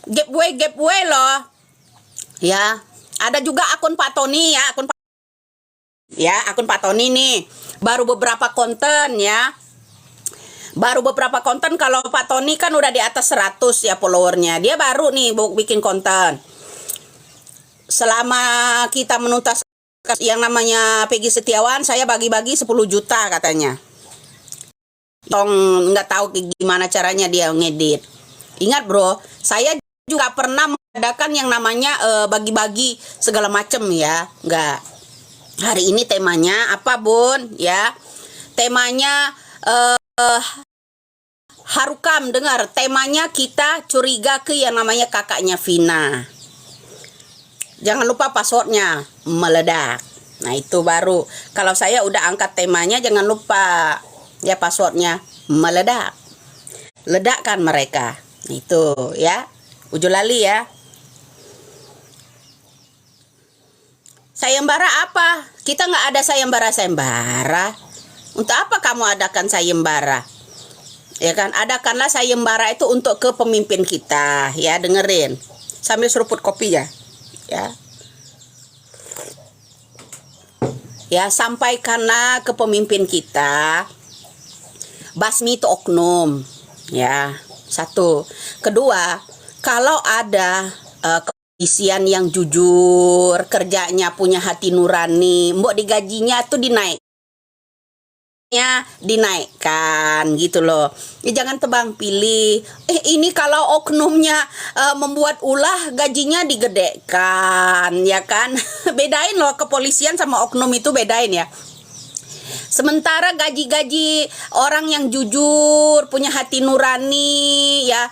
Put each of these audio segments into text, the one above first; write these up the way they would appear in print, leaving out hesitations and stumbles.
giveaway loh. Ya, ada juga akun Pak Tony ya, akun Pak Tony nih. Baru beberapa konten ya. Baru beberapa konten. Kalau Pak Tony kan udah di atas 100 ya followernya. Dia baru nih bikin konten. Selama kita menuntas yang namanya Peggy Setiawan, saya bagi-bagi 10 juta katanya. Nggak tahu gimana caranya dia ngedit. Ingat bro, saya juga pernah mengadakan yang namanya bagi-bagi segala macem ya. Nggak. Hari ini temanya apa bun ya? Temanya Harukam, dengar. Temanya kita curiga ke yang namanya kakaknya Vina. Jangan lupa passwordnya meledak. Nah itu baru. Kalau saya udah angkat temanya, jangan lupa ya passwordnya meledak. Ledakkan mereka. Itu ya. Ujulali ya. Sayembara apa? Kita nggak ada sayembara. Untuk apa kamu adakan sayembara? Ya kan, adakanlah sayembara itu untuk kepemimpin kita ya, dengerin. Sambil seruput kopi ya. Ya, sampaikanlah ke pemimpin kita basmi itu oknum ya. Satu. Kedua, kalau ada kepolisian yang jujur, kerjanya punya hati nurani, mbok digajinya tuh dinaikkan gitu loh. Ya, jangan tebang pilih. Ini kalau oknumnya membuat ulah, gajinya digedekkan ya kan. Bedain loh, kepolisian sama oknum itu bedain ya. Sementara gaji-gaji orang yang jujur, punya hati nurani ya,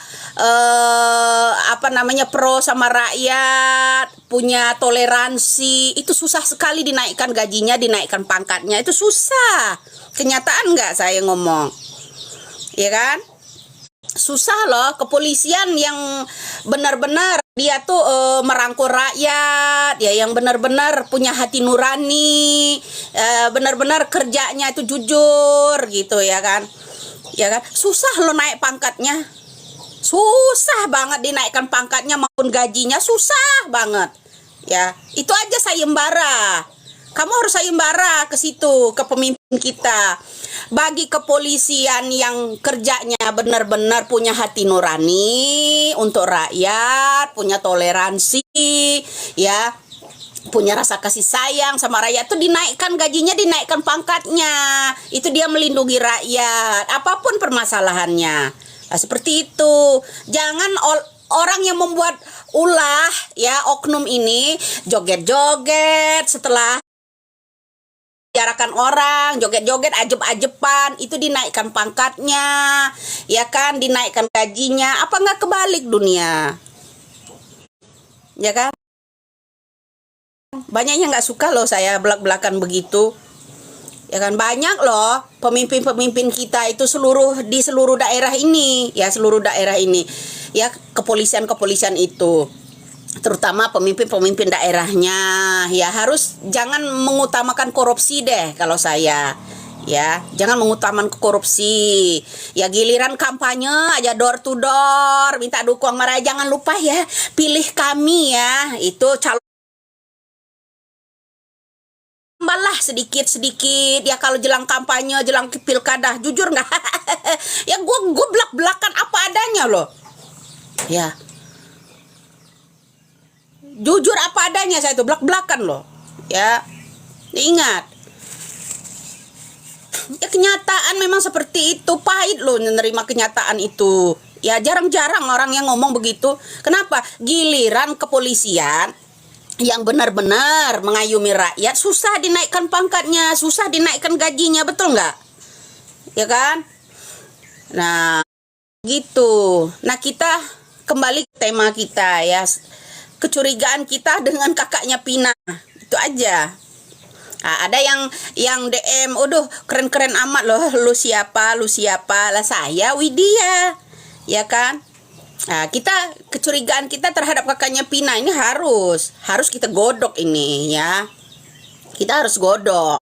pro sama rakyat, punya toleransi, itu susah sekali dinaikkan gajinya, dinaikkan pangkatnya, itu susah. Kenyataan nggak saya ngomong, ya kan? Susah loh. Kepolisian yang benar-benar dia tuh merangkul rakyat ya, yang benar-benar punya hati nurani, benar-benar kerjanya itu jujur gitu ya kan. Susah loh naik pangkatnya, susah banget dinaikkan pangkatnya maupun gajinya, susah banget ya. Itu aja sayembara. Kamu harus sayembara ke situ, ke pemimpin kita. Bagi kepolisian yang kerjanya benar-benar punya hati nurani untuk rakyat, punya toleransi, ya, punya rasa kasih sayang sama rakyat, itu dinaikkan gajinya, dinaikkan pangkatnya. Itu dia melindungi rakyat, apapun permasalahannya. Nah, seperti itu. Jangan orang yang membuat ulah, ya, oknum ini joget-joget setelah jarakan orang, joget-joget, ajeb-ajepan, itu dinaikkan pangkatnya, ya kan, dinaikkan gajinya. Apa nggak kebalik dunia, ya kan? Banyak yang nggak suka loh saya belak-belakan begitu, ya kan. Banyak loh pemimpin-pemimpin kita itu di seluruh daerah ini, ya, kepolisian itu, terutama pemimpin-pemimpin daerahnya ya, harus jangan mengutamakan korupsi deh kalau saya ya. Jangan mengutamakan korupsi ya. Giliran kampanye aja door to door minta dukung mereka. Jangan lupa ya, pilih kami ya, itu calon malah sedikit-sedikit ya. Kalau jelang kampanye, jelang pilkada, jujur nggak? Ya gue belak-belakan apa adanya loh ya. Jujur apa adanya saya itu, belak-belakan loh ya. Ingat ya, kenyataan memang seperti itu. Pahit loh menerima kenyataan itu ya. Jarang-jarang orang yang ngomong begitu. Kenapa? Giliran kepolisian yang benar-benar mengayomi rakyat, susah dinaikkan pangkatnya, susah dinaikkan gajinya, betul nggak? Ya kan? Nah gitu. Nah, kita kembali ke tema kita ya. Kecurigaan kita dengan kakaknya Pina, itu aja. Nah, ada yang DM, "Aduh, keren-keren amat loh, lu siapa lah." Saya Widya, ya kan. Nah, kecurigaan kita terhadap kakaknya Pina ini harus kita godok ini ya. Kita harus godok,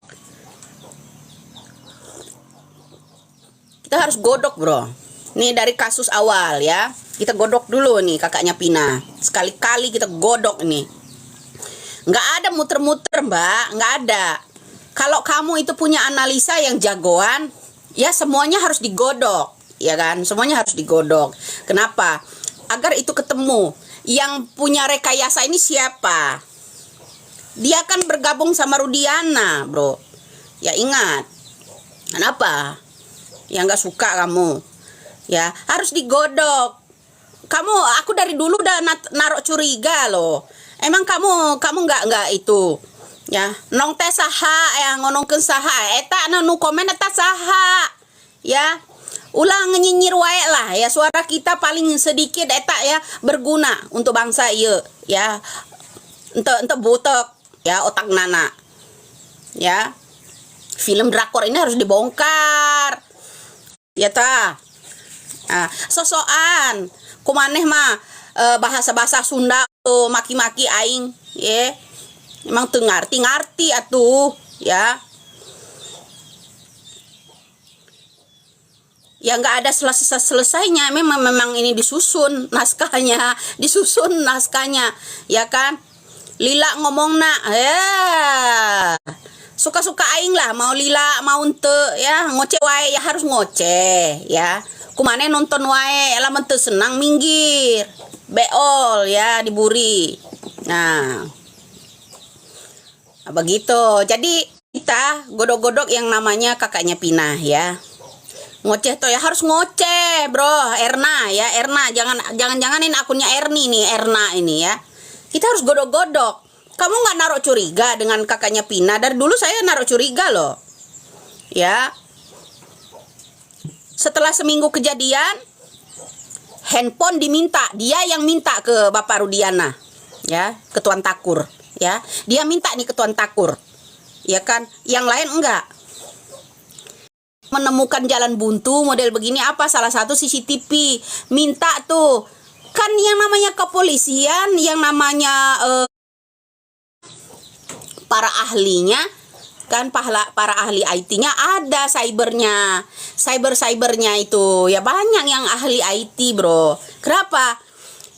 bro Nih dari kasus awal ya. Kita godok dulu nih kakaknya Pina. Sekali-kali kita godok nih. Nggak ada muter-muter, Mbak. Nggak ada. Kalau kamu itu punya analisa yang jagoan, ya semuanya harus digodok. Ya kan? Semuanya harus digodok. Kenapa? Agar itu ketemu. Yang punya rekayasa ini siapa? Dia kan bergabung sama Rudiana, bro. Ya ingat. Kenapa? Ya nggak suka kamu. Ya harus digodok. Aku dari dulu udah naruh curiga loh. Emang kamu nggak itu. Ya, nong teh saha yang ngonongkeun saha eta nu komen eta saha. Ya. Ulang nyinyir wae lah ya, suara kita paling sedikit eta ya berguna untuk bangsa ieu ya. Ente butek ya otak nana. Ya. Film drakor ini harus dibongkar. Ya ta. Nah, sosokan kumaneh mah bahasa-bahasa Sunda tuh maki-maki aing ya. Emang teu ngarti atuh ya. Ya nggak ada selesainya. Memang ini disusun naskahnya ya kan. Lila ngomong nak suka-suka aing lah, mau lila mau ente ya, ngoceh wae ya harus ngoceh ya. Kumane nonton wae lah mente senang minggir beol ya diburi. Nah begitu. Jadi kita godok-godok yang namanya kakaknya Pina ya. Ngoceh tuh ya harus ngoceh, bro. Erna jangan-janganin akunnya Erni nih, Erna ini ya. Kita harus godok-godok. Kamu nggak naruh curiga dengan kakaknya Pina? Dari dulu saya naruh curiga loh. Ya. Setelah seminggu kejadian, handphone diminta. Dia yang minta ke Bapak Rudiana. Ya, ke Tuan Takur, ya. Dia minta nih ke Tuan Takur. Ya kan? Yang lain enggak. Menemukan jalan buntu model begini apa? Salah satu CCTV. Minta tuh. Kan yang namanya kepolisian, yang namanya para ahlinya, kan para ahli IT-nya ada, cybernya itu. Ya banyak yang ahli IT, bro. Kenapa?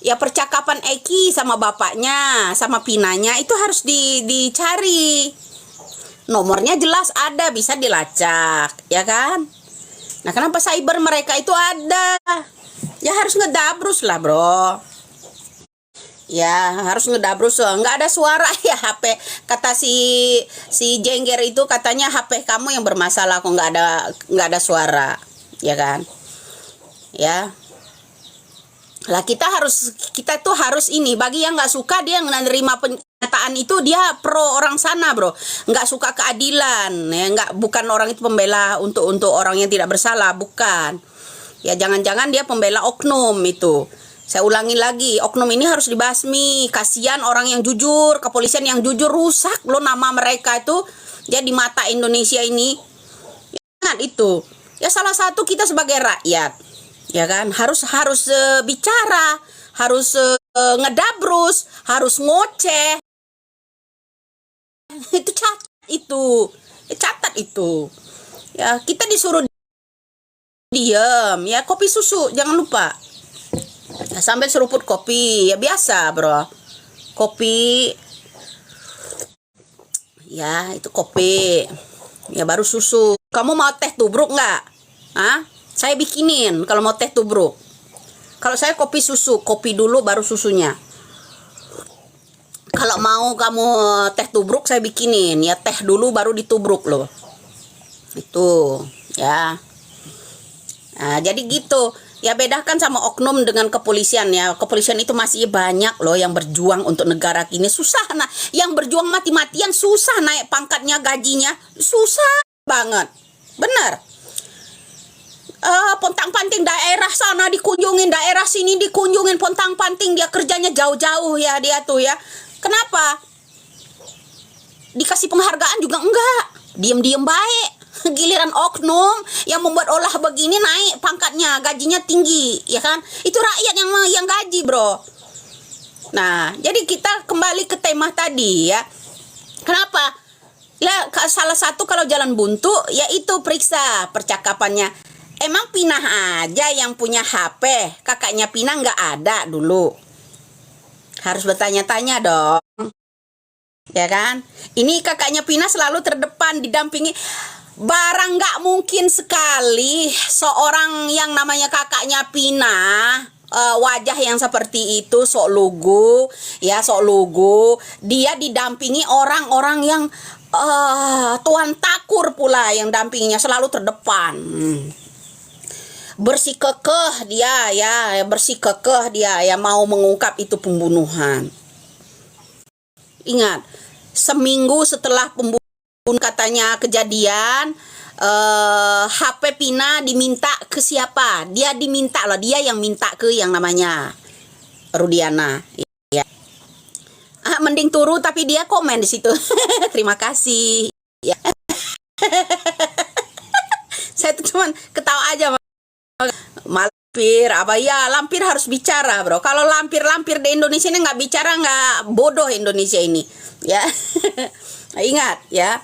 Ya percakapan Eki sama bapaknya, sama Pinanya itu harus dicari. Nomornya jelas ada, bisa dilacak, ya kan? Nah, kenapa cyber mereka itu ada? Ya harus ngedabrus lah, bro. Ya, harus ngedabrus. Nggak ada suara ya HP. Kata si Jengger itu katanya HP kamu yang bermasalah kok nggak ada suara, ya kan? Ya. Lah kita tuh harus ini, bagi yang nggak suka dia menerima pernyataan itu, dia pro orang sana, bro. Nggak suka keadilan ya, bukan orang itu pembela untuk orang yang tidak bersalah, bukan. Ya jangan-jangan dia pembela oknum itu. Saya ulangi lagi, oknum ini harus dibasmi. Kasihan orang yang jujur, kepolisian yang jujur, rusak loh nama mereka itu ya di mata Indonesia ini. Ingat itu. Ya salah satu kita sebagai rakyat, ya kan, harus bicara, harus ngedabrus, harus ngoceh. Itu catat itu. Ya kita disuruh diam, ya kopi susu jangan lupa. Ya, sambil seruput kopi, ya biasa, bro. Kopi. Ya, itu kopi. Ya baru susu. Kamu mau teh tubruk nggak? Hah? Saya bikinin kalau mau teh tubruk. Kalau saya kopi susu, kopi dulu baru susunya. Kalau mau kamu teh tubruk saya bikinin, ya teh dulu baru ditubruk loh. Itu, ya. Nah, jadi gitu. Ya bedakan sama oknum dengan kepolisian ya. Kepolisian itu masih banyak loh yang berjuang untuk negara ini. Susah, nah, yang berjuang mati-matian susah naik pangkatnya, gajinya. Susah banget. Benar. Pontang-panting daerah sana dikunjungin, daerah sini dikunjungin, pontang-panting, dia kerjanya jauh-jauh ya dia tuh ya. Kenapa? Dikasih penghargaan juga enggak. Diem-diem baik. Giliran oknum yang membuat olah begini naik pangkatnya, gajinya tinggi, ya kan? Itu rakyat yang gaji, bro. Nah, jadi kita kembali ke tema tadi ya. Kenapa? Ya salah satu kalau jalan buntu, yaitu periksa percakapannya Emang Pinah aja yang punya HP, kakaknya Pinah nggak ada dulu. Harus bertanya-tanya dong, ya kan? Ini kakaknya Pinah selalu terdepan didampingi. Barang nggak mungkin sekali seorang yang namanya kakaknya Pinah, wajah yang seperti itu, sok lugu, ya sok lugu, dia didampingi orang-orang yang tuan takur pula yang dampinginya selalu terdepan. Bersikekeh dia ya, bersikekeh dia ya mau mengungkap itu pembunuhan. Ingat, seminggu setelah pembunuhan katanya kejadian, HP Pinah diminta ke siapa? Dia diminta loh, dia yang minta ke yang namanya Rudiana. Ya. Mending turu tapi dia komen di situ. Terima kasih. Ya. Saya tuh cuman ketawa aja. Lampir apa ya, lampir harus bicara bro. Kalau lampir di Indonesia ini nggak bicara, nggak bodoh Indonesia ini ya. Ingat ya,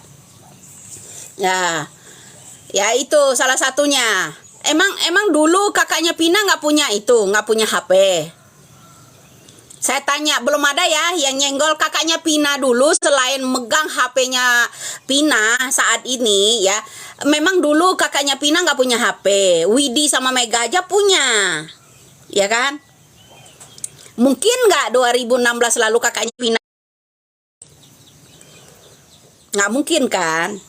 ya itu salah satunya. Emang dulu kakaknya Pinah nggak punya itu, nggak punya HP. Saya tanya, belum ada ya yang nyenggol kakaknya Pinah dulu selain megang HP-nya Pinah saat ini ya. Memang dulu kakaknya Pinah nggak punya HP. Widi sama Mega aja punya, ya kan? Mungkin nggak 2016 lalu kakaknya Pinah? Nggak mungkin kan?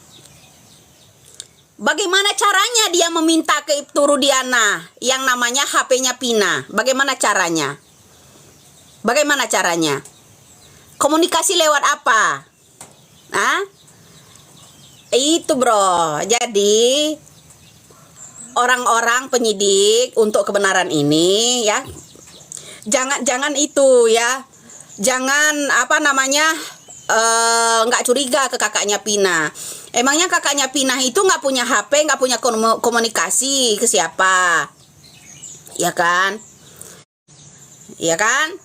Bagaimana caranya dia meminta ke Ibtu Rudiana yang namanya HP-nya Pinah? Bagaimana caranya? Bagaimana caranya? Komunikasi lewat apa? Itu bro. Jadi orang-orang penyidik untuk kebenaran ini ya, jangan itu ya, jangan nggak curiga ke kakaknya Pinah. Emangnya kakaknya Pinah itu nggak punya HP, nggak punya komunikasi ke siapa? Ya kan? Ya kan?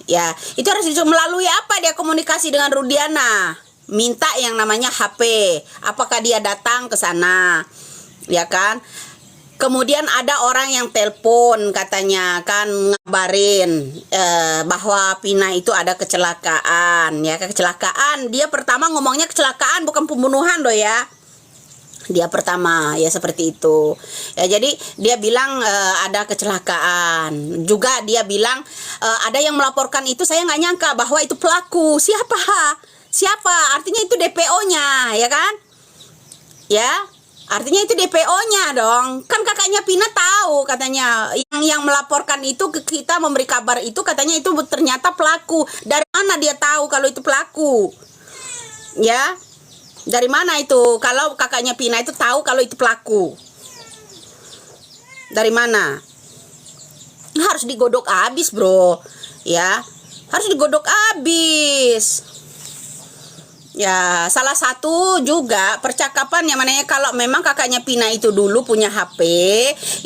Ya, itu harus melalui apa dia komunikasi dengan Rudiana? Minta yang namanya HP. Apakah dia datang ke sana? Ya kan? Kemudian ada orang yang telepon katanya kan ngabarin bahwa Pinah itu ada kecelakaan. Ya, kecelakaan. Dia pertama ngomongnya kecelakaan bukan pembunuhan loh ya. Dia pertama ya seperti itu ya. Jadi dia bilang ada kecelakaan. Juga dia bilang ada yang melaporkan itu, saya nggak nyangka bahwa itu pelaku. Siapa artinya itu DPO-nya ya kan ya, artinya itu DPO-nya dong kan. Kakaknya Pinah tahu katanya yang melaporkan itu ke kita, memberi kabar itu katanya itu ternyata pelaku. Dari mana dia tahu kalau itu pelaku ya? Dari mana itu kalau kakaknya Pinah itu tahu kalau itu pelaku? Dari mana? Harus digodok habis bro ya, harus digodok habis ya. Salah satu juga percakapan yang mananya kalau memang kakaknya Pinah itu dulu punya HP,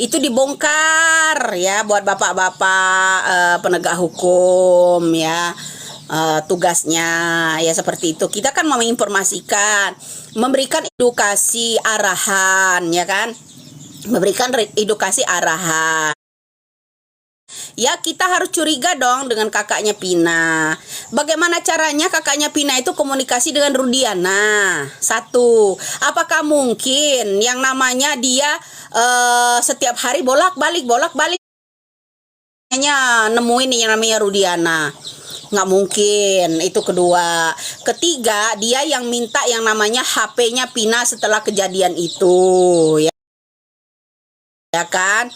itu dibongkar ya buat bapak-bapak penegak hukum ya. Tugasnya ya seperti itu. Kita kan mau menginformasikan, memberikan edukasi arahan ya kan, memberikan edukasi arahan ya. Kita harus curiga dong dengan kakaknya Pinah. Bagaimana caranya kakaknya Pinah itu komunikasi dengan Rudiana? Satu, apakah mungkin yang namanya dia setiap hari bolak-balik nemuin yang namanya Rudiana? Nggak mungkin. Itu kedua. Ketiga, dia yang minta yang namanya HP-nya Pinah setelah kejadian itu ya kan.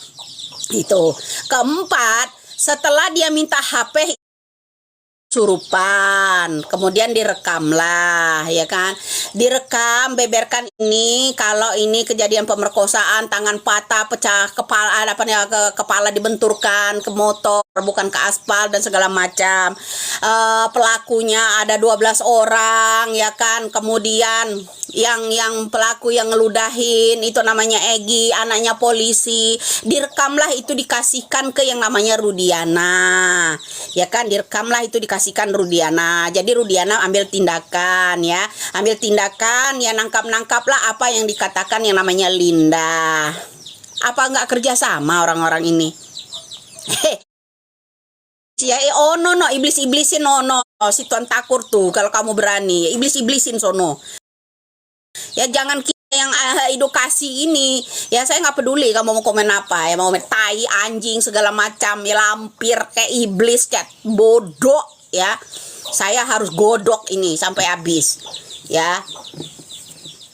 Itu. Keempat, setelah dia minta HP surupan, kemudian direkamlah ya kan, direkam, beberkan ini kalau ini kejadian pemerkosaan, tangan patah, pecah kepala, kepala dibenturkan ke motor bukan ke aspal dan segala macam. Pelakunya ada 12 orang ya kan. Kemudian yang pelaku yang ngeludahin itu namanya Egi, anaknya polisi. Direkamlah itu, dikasihkan ke yang namanya Rudiana ya kan, direkamlah itu dikasihkan Rudiana. Jadi Rudiana ambil tindakan ya, nangkap-nangkaplah apa yang dikatakan yang namanya Linda. Apa nggak kerja sama orang-orang ini? Ya, ono no iblis-iblisin ono si Tuan Takur tuh. Kalau kamu berani, iblis-iblisin sono. Ya jangan kita yang edukasi ini. Ya saya nggak peduli kamu mau komen apa ya, mau komen tai, anjing segala macam, ya lampir kayak iblis kayak bodoh ya. Saya harus godok ini sampai habis. Ya.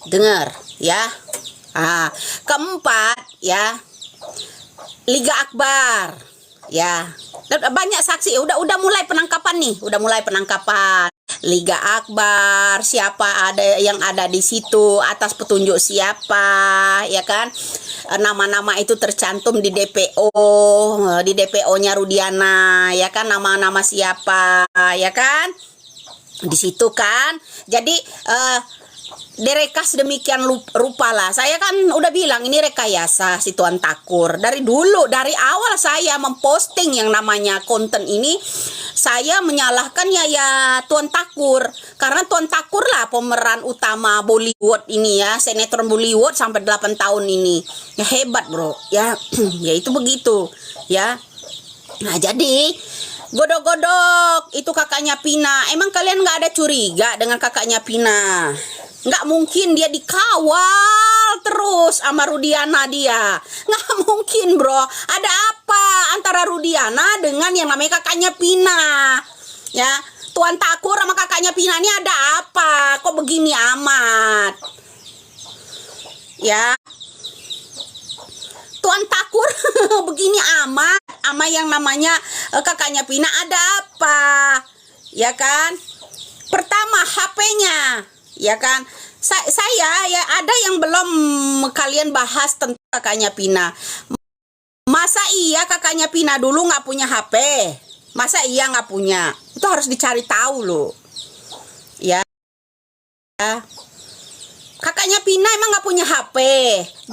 Dengar ya. Keempat ya. Liga Akbar. Ya. Banyak saksi, udah mulai penangkapan nih, udah mulai penangkapan. Liga Akbar, siapa ada yang ada di situ, atas petunjuk siapa, ya kan? Nama-nama itu tercantum di DPO, di DPO-nya Rudiana, ya kan? Nama-nama siapa, ya kan? Di situ kan. Jadi direkas demikian rupa lah. Saya kan udah bilang ini rekayasa si Tuan Takur. Dari dulu, dari awal saya memposting yang namanya konten ini, saya menyalahkan ya Tuan Takur. Karena Tuan Takur lah pemeran utama Bollywood ini ya, sinetron Bollywood sampai 8 tahun ini. Ya hebat bro, ya ya itu begitu ya. Nah jadi godok-godok itu kakaknya Pina. Emang kalian nggak ada curiga dengan kakaknya Pina? Nggak mungkin dia dikawal terus sama Rudiana dia. Nggak mungkin bro. Ada apa antara Rudiana dengan yang namanya kakaknya Pina? Ya, Tuan Takur sama kakaknya Pina ini ada apa? Kok begini amat? Ya, Tuan Takur begini amat sama yang namanya kakaknya Pina ada apa? Ya kan? Pertama HP-nya. Ya kan, saya ya ada yang belum kalian bahas tentang kakaknya Pina. Masa iya kakaknya Pina dulu nggak punya HP? Masa iya nggak punya? Itu harus dicari tahu loh. Ya, kakaknya Pina emang nggak punya HP.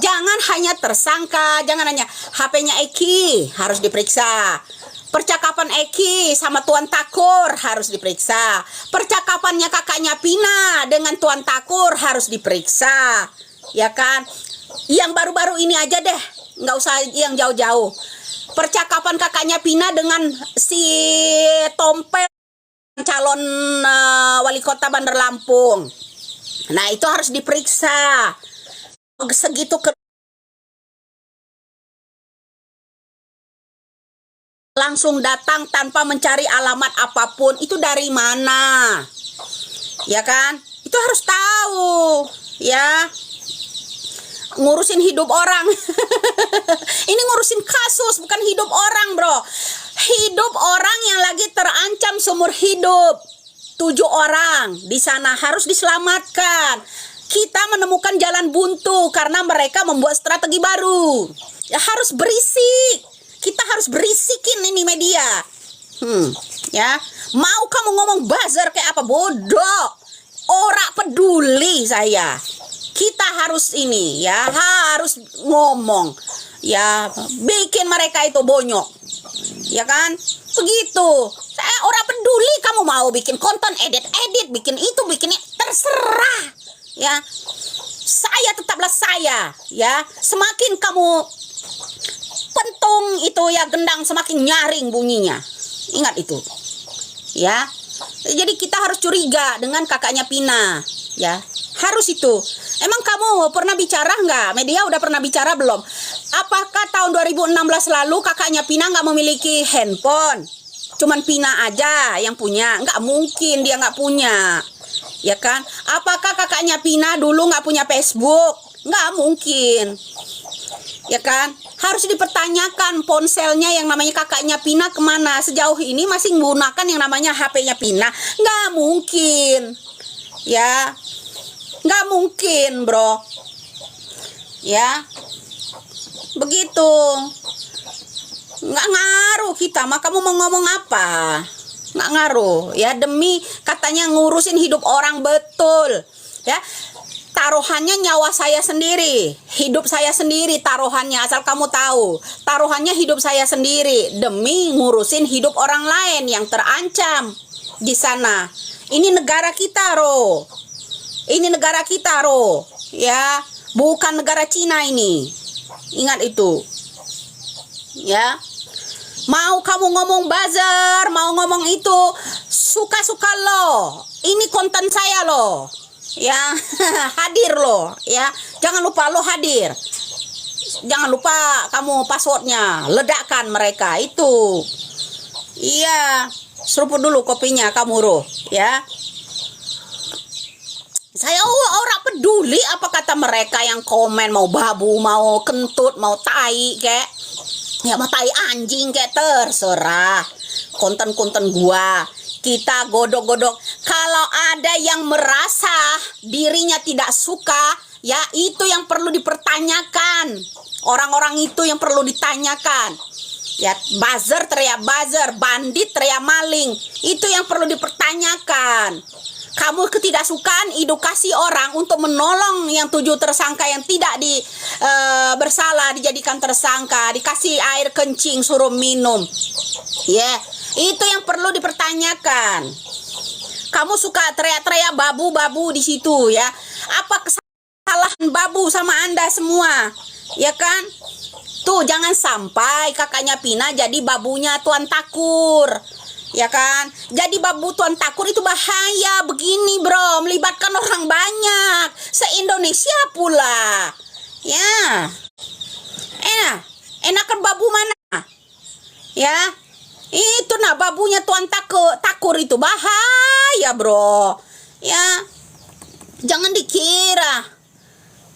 Jangan hanya tersangka, jangan hanya HP-nya Eki harus diperiksa. Percakapan Eki sama Tuan Takur harus diperiksa. Percakapannya kakaknya Pina dengan Tuan Takur harus diperiksa. Ya kan? Yang baru-baru ini aja deh, nggak usah yang jauh-jauh. Percakapan kakaknya Pina dengan si Tompel, calon wali kota Bandar Lampung. Nah itu harus diperiksa. Segitu langsung datang tanpa mencari alamat apapun, itu dari mana? Ya kan? Itu harus tahu, ya. Ngurusin hidup orang. Ini ngurusin kasus, bukan hidup orang, bro. Hidup orang yang lagi terancam seumur hidup. 7 orang di sana harus diselamatkan. Kita menemukan jalan buntu karena mereka membuat strategi baru. Ya harus berisik. Kita harus berisikin ini media. Ya. Mau kamu ngomong buzzer kayak apa, bodoh. Ora peduli saya. Kita harus ini ya, harus ngomong. Ya, bikin mereka itu bonyok. Ya kan? Begitu. Saya ora peduli kamu mau bikin konten edit, bikin itu, bikin itu, terserah. Ya. Saya tetaplah saya, ya. Semakin kamu pentung itu ya gendang, semakin nyaring bunyinya. Ingat itu. Ya. Jadi kita harus curiga dengan kakaknya Pina, ya. Harus itu. Emang kamu pernah bicara nggak? Media udah pernah bicara belum? Apakah tahun 2016 lalu kakaknya Pina nggak memiliki handphone? Cuman Pina aja yang punya? Nggak mungkin dia nggak punya. Ya kan? Apakah kakaknya Pina dulu nggak punya Facebook? Nggak mungkin. Ya kan? Harus dipertanyakan ponselnya yang namanya kakaknya Pina kemana. Sejauh ini masih menggunakan yang namanya HP-nya Pina. Nggak mungkin. Ya, nggak mungkin bro. Ya, begitu. Nggak ngaruh kita. Mah kamu mau ngomong apa? Nggak ngaruh. Ya, demi katanya ngurusin hidup orang, betul. Ya, taruhannya nyawa saya sendiri, hidup saya sendiri taruhannya, asal kamu tahu. Taruhannya hidup saya sendiri demi ngurusin hidup orang lain yang terancam di sana. Ini negara kita, Ro. Ini negara kita, Ro. Ya, bukan negara Cina ini. Ingat itu. Ya. Mau kamu ngomong buzzer, mau ngomong itu, suka-suka lo. Ini konten saya lo. Ya, hadir lo, ya. Jangan lupa lo hadir. Jangan lupa kamu passwordnya, ledakkan mereka itu. Iya, seruput dulu kopinya kamu Roh, ya. Saya orang peduli apa kata mereka yang komen, mau babu, mau kentut, mau tai kayak. Ya mau tai anjing kayak, terserah. Konten-konten gua kita godok-godok. Kalau ada yang merasa dirinya tidak suka, ya itu yang perlu dipertanyakan. Orang-orang itu yang perlu ditanyakan. Ya, buzzer teriak buzzer, bandit teriak maling. Itu yang perlu dipertanyakan. Kamu ketidaksukaan edukasi orang untuk menolong yang 7 tersangka yang tidak bersalah dijadikan tersangka, dikasih air kencing suruh minum. Ya, itu yang perlu dipertanyakan. Kamu suka teriak-teriak babu-babu di situ ya. Apa kesalahan babu sama Anda semua? Ya kan? Tuh jangan sampai kakaknya Pina jadi babunya Tuan Takur. Ya kan? Jadi babu Tuan Takur itu bahaya begini bro, melibatkan orang banyak, se-Indonesia pula. Ya. Enakan babu mana? Ya. Itu nah babunya Tuan Takur itu bahaya bro. Ya. Jangan dikira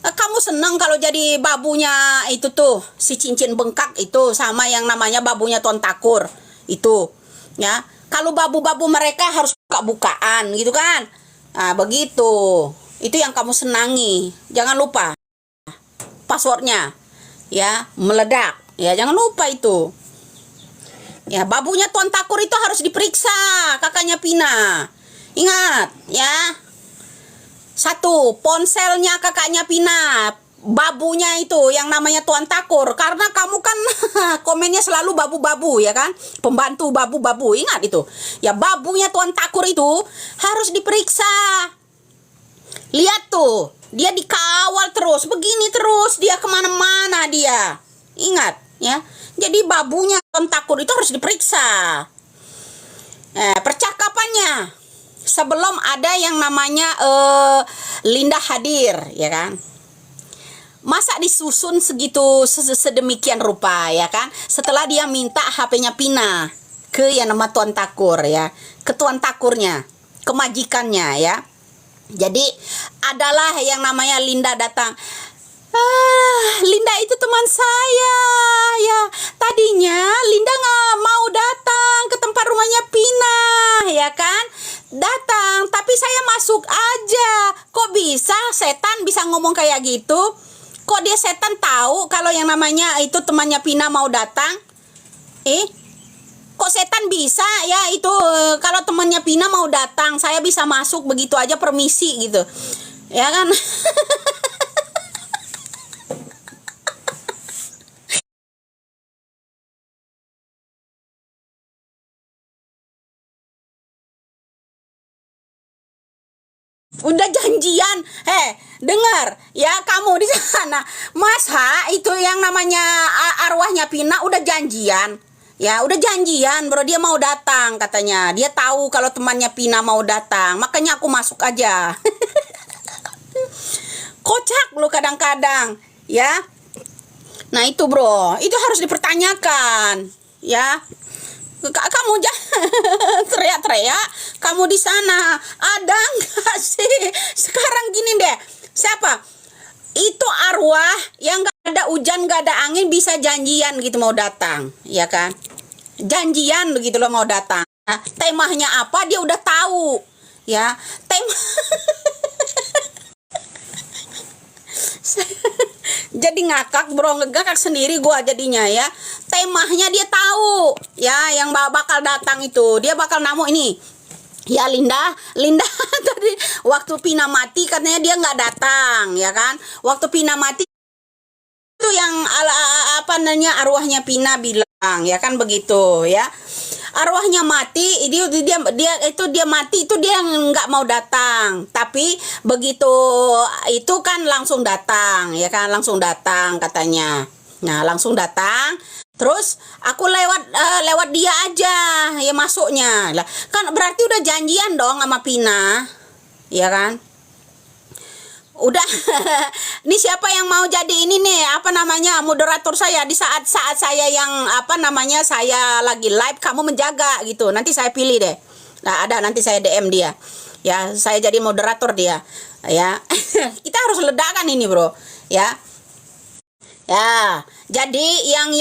kamu senang kalau jadi babunya itu tuh, si cincin bengkak itu sama yang namanya babunya Tuan Takur itu. Ya, kalau babu-babu mereka harus buka-bukaan gitu kan. Nah, begitu. Itu yang kamu senangi. Jangan lupa passwordnya. Ya, meledak. Ya, jangan lupa itu. Ya, babunya Tuan Takur itu harus diperiksa, kakaknya Pina. Ingat, ya. 1, ponselnya kakaknya Pina, babunya itu yang namanya Tuan Takur. Karena kamu kan komennya selalu babu-babu ya kan, pembantu babu-babu, ingat itu ya. Babunya Tuan Takur itu harus diperiksa. Lihat tuh, dia dikawal terus, begini terus, dia kemana-mana dia. Ingat ya, jadi babunya Tuan Takur itu harus diperiksa. Percakapannya sebelum ada yang namanya Linda hadir ya kan, masa disusun segitu sedemikian rupa ya kan. Setelah dia minta HP-nya Pina ke yang nama Tuan Takur ya, ke Tuan Takurnya, ke majikannya ya. Jadi adalah yang namanya Linda datang. Linda itu teman saya ya. Tadinya Linda nggak mau datang ke tempat rumahnya Pina ya kan. Datang tapi saya masuk aja. Kok bisa setan bisa ngomong kayak gitu? Kok dia setan tahu kalau yang namanya itu temannya Pina mau datang? Kok setan bisa ya itu kalau temannya Pina mau datang saya bisa masuk begitu aja, permisi gitu ya kan. Udah janjian, dengar ya kamu di sana, masa itu yang namanya arwahnya Pina udah janjian, ya udah janjian bro, dia mau datang katanya, dia tahu kalau temannya Pina mau datang, makanya aku masuk aja. Kocak lu kadang-kadang, ya. Nah itu bro, itu harus dipertanyakan, ya. Kamu jangan teriak-teriak. Kamu di sana ada nggak sih? Sekarang gini deh, siapa? Itu arwah yang nggak ada hujan, nggak ada angin, bisa janjian gitu mau datang, ya kan? Janjian begitu loh mau datang. Nah, temanya apa dia udah tahu, ya. Tema. Jadi ngakak bro, ngegakak sendiri gua jadinya ya. Temanya dia tahu ya, yang bakal datang itu dia bakal namu ini ya. Linda tadi waktu Pina mati katanya dia nggak datang ya kan. Waktu Pina mati itu yang apa namanya arwahnya Pina bilang ya kan begitu ya. Arwahnya mati, dia mati itu dia nggak mau datang, tapi begitu itu kan langsung datang ya kan, langsung datang katanya Nah, langsung datang. Terus aku lewat dia aja ya masuknya. Lah, kan berarti udah janjian dong sama Pina. Ya kan? Udah. Ini siapa yang mau jadi ini nih, apa namanya, moderator saya di saat-saat saya yang apa namanya, saya lagi live, kamu menjaga gitu. Nanti saya pilih deh. Nah, ada nanti saya DM dia. Ya, saya jadi moderator dia. Ya. Kita harus ledakan ini, Bro. Ya. Ya, jadi yang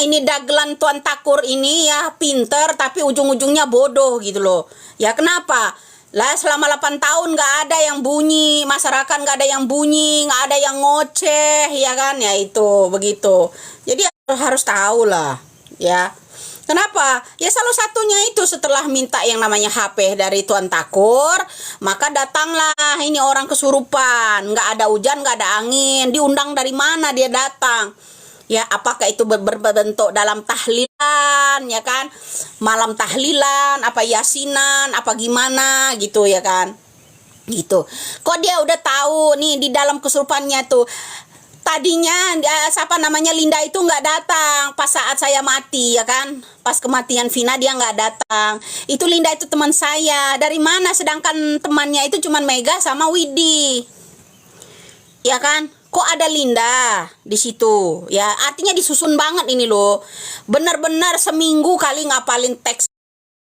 ini dagelan Tuan Takur ini ya pinter tapi ujung-ujungnya bodoh gitu loh. Ya kenapa? Lah selama 8 tahun nggak ada yang bunyi, masyarakat nggak ada yang bunyi, nggak ada yang ngoceh, ya kan? Ya itu begitu. Jadi harus tahu lah, ya. Kenapa? Ya salah satunya itu setelah minta yang namanya HP dari Tuan Takur, maka datanglah ini orang kesurupan. Nggak ada hujan, nggak ada angin. Diundang dari mana dia datang? Ya, apakah itu berbentuk dalam tahlilan, ya kan? Malam tahlilan, apa yasinan, apa gimana gitu, ya kan? Gitu. Kok dia udah tahu nih di dalam kesurupannya tuh. Tadinya siapa namanya Linda itu nggak datang pas saat saya mati, ya kan, pas kematian Vina dia nggak datang. Itu Linda itu teman saya dari mana, sedangkan temannya itu cuman Mega sama Widi, ya kan. Kok ada Linda di situ, ya artinya disusun banget ini loh, benar-benar seminggu kali ngapalin teks